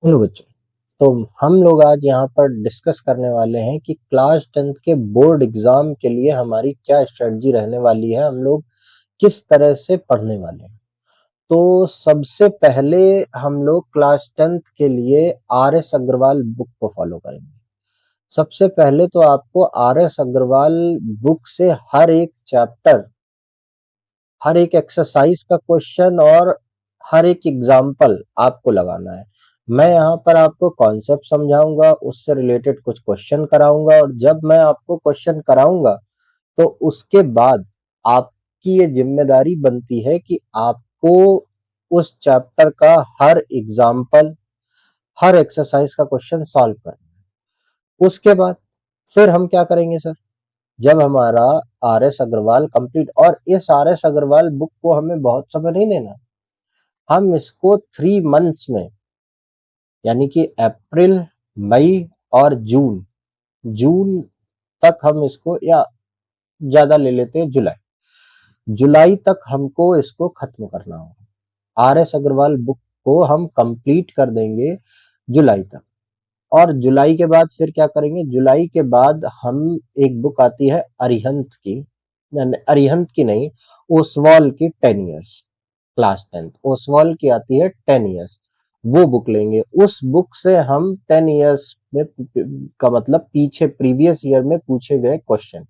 Hello बच्चों। तो हम लोग आज यहाँ पर डिस्कस करने वाले हैं कि क्लास 10th के बोर्ड एग्जाम के लिए हमारी क्या स्ट्रेटजी रहने वाली है, हम लोग किस तरह से पढ़ने वाले हैं। तो सबसे पहले हम लोग क्लास 10th के लिए आर एस अग्रवाल बुक को फॉलो करेंगे। सबसे पहले तो आपको आर एस अग्रवाल बुक से हर एक चैप्टर, हर एक एक्सरसाइज का क्वेश्चन और हर एक एग्जाम्पल आपको लगाना है। मैं यहाँ पर आपको कॉन्सेप्ट समझाऊंगा, उससे रिलेटेड कुछ क्वेश्चन कराऊंगा, और जब मैं आपको क्वेश्चन कराऊंगा तो उसके बाद आपकी ये जिम्मेदारी बनती है कि आपको उस चैप्टर का हर एग्जाम्पल, हर एक्सरसाइज का क्वेश्चन सॉल्व करना है। उसके बाद फिर हम क्या करेंगे सर, जब हमारा आर एस अग्रवाल कंप्लीट, और इस आर एस अग्रवाल बुक को हमें बहुत समय नहीं लेना, हम इसको 3 मंथ्स में, यानी कि अप्रैल, मई और जून, जून तक हम इसको, या ज्यादा ले लेते हैं जुलाई, जुलाई तक हमको इसको खत्म करना होगा। आर एस अग्रवाल बुक को हम कंप्लीट कर देंगे जुलाई तक। और जुलाई के बाद फिर क्या करेंगे, जुलाई के बाद हम, एक बुक आती है अरिहंत की, अरिहंत की नहीं, ओसवाल की 10 इयर्स, क्लास 10th ओसवाल की आती है 10 इयर्स, वो बुक लेंगे। उस बुक से हम 10 इयर्स में का मतलब पीछे प्रीवियस ईयर में पूछे गए क्वेश्चन,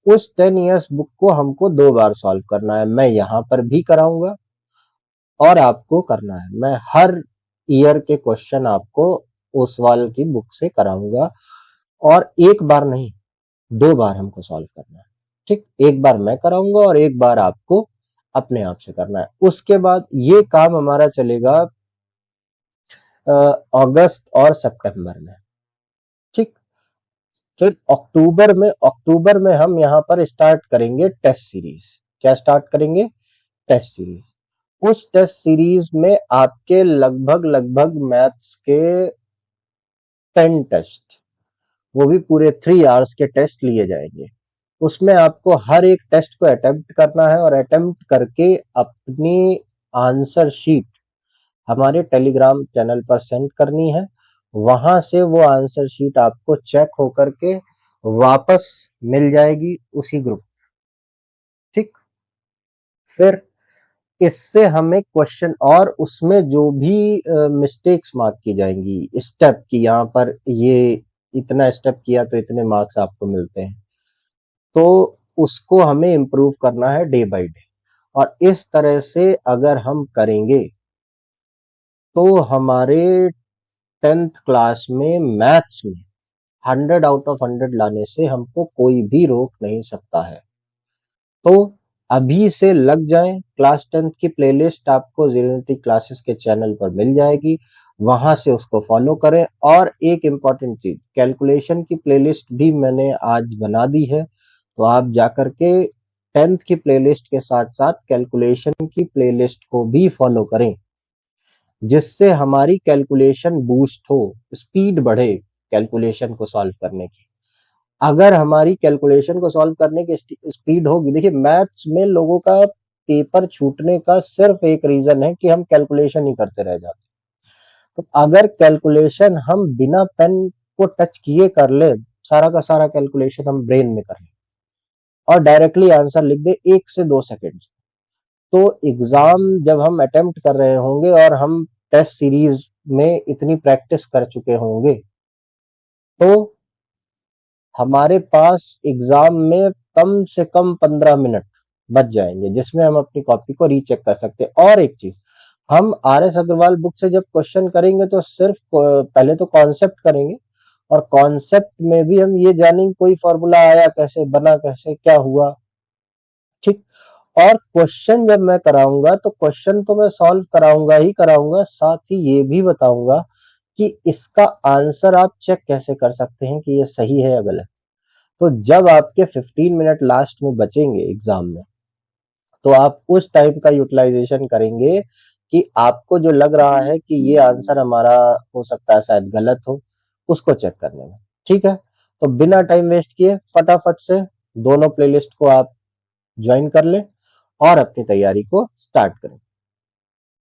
उस 10 इयर्स बुक को हमको 2 बार सॉल्व करना है। मैं यहाँ पर भी कराऊंगा और आपको करना है। मैं हर ईयर के क्वेश्चन आपको ओसवाल की बुक से कराऊंगा, और एक बार नहीं, 2 बार हमको सॉल्व करना है। ठीक, एक बार मैं कराऊंगा और एक बार आपको अपने आप से करना है। उसके बाद ये काम हमारा चलेगा अगस्त और सितंबर में। ठीक, फिर अक्टूबर में हम यहाँ पर स्टार्ट करेंगे टेस्ट सीरीज। क्या स्टार्ट करेंगे? Test series. उस टेस्ट सीरीज में आपके लगभग लगभग मैथ्स के 10 टेस्ट, वो भी पूरे 3 आवर्स के टेस्ट लिए जाएंगे। उसमें आपको हर एक टेस्ट को अटेम्प्ट करना है, और अटेम्प्ट करके अपनी आंसर शीट हमारे टेलीग्राम चैनल पर सेंड करनी है। वहां से वो आंसर शीट आपको चेक होकर के वापस मिल जाएगी उसी ग्रुप। ठीक, फिर इससे हमें क्वेश्चन, और उसमें जो भी मिस्टेक्स मार्क की जाएंगी स्टेप की, यहाँ पर ये इतना स्टेप किया तो इतने मार्क्स आपको मिलते हैं, तो उसको हमें इम्प्रूव करना है डे बाय डे। और इस तरह से अगर हम करेंगे तो हमारे 10th क्लास में मैथ्स में 100 आउट ऑफ 100 लाने से हमको कोई भी रोक नहीं सकता है। तो अभी से लग जाएं। क्लास 10th की प्लेलिस्ट आपको जीरोनिटी क्लासेस के चैनल पर मिल जाएगी, वहां से उसको फॉलो करें। और एक इम्पॉर्टेंट चीज, कैलकुलेशन की प्लेलिस्ट भी मैंने आज बना दी है, तो आप जाकर के 10th की प्लेलिस्ट के साथ साथ कैलकुलेशन की प्लेलिस्ट को भी फॉलो करें, जिससे हमारी कैलकुलेशन बूस्ट हो, स्पीड बढ़े कैलकुलेशन को सॉल्व करने की। अगर हमारी कैलकुलेशन को सॉल्व करने की स्पीड होगी, देखिए मैथ्स में लोगों का पेपर छूटने का सिर्फ एक रीजन है कि हम कैलकुलेशन ही करते रह जाते। तो अगर कैलकुलेशन हम बिना पेन को टच किए कर ले, सारा का सारा कैलकुलेशन हम ब्रेन में कर ले और डायरेक्टली आंसर लिख दे 1 से 2 सेकेंड, तो एग्जाम जब हम अटेम्प्ट कर रहे होंगे और हम टेस्ट सीरीज में इतनी प्रैक्टिस कर चुके होंगे, तो हमारे पास एग्जाम में कम से कम 15 मिनट बच जाएंगे, जिसमें हम अपनी कॉपी को रीचेक कर सकते हैं। और एक चीज, हम आर एस अग्रवाल बुक से जब क्वेश्चन करेंगे तो सिर्फ पहले तो कॉन्सेप्ट करेंगे, और कॉन्सेप्ट में भी हम ये जानेंगे कोई फॉर्मूला आया कैसे, बना कैसे, क्या हुआ। ठीक, और क्वेश्चन जब मैं कराऊंगा तो क्वेश्चन तो मैं सॉल्व कराऊंगा ही कराऊंगा, साथ ही ये भी बताऊंगा कि इसका आंसर आप चेक कैसे कर सकते हैं कि ये सही है या गलत। तो जब आपके 15 मिनट लास्ट में बचेंगे एग्जाम में, तो आप उस टाइम का यूटिलाइजेशन करेंगे कि आपको जो लग रहा है कि ये आंसर हमारा हो सकता है शायद गलत हो, उसको चेक करने में। ठीक है, तो बिना टाइम वेस्ट किए फटाफट से दोनों प्लेलिस्ट को आप ज्वाइन कर लें और अपनी तैयारी को स्टार्ट करें।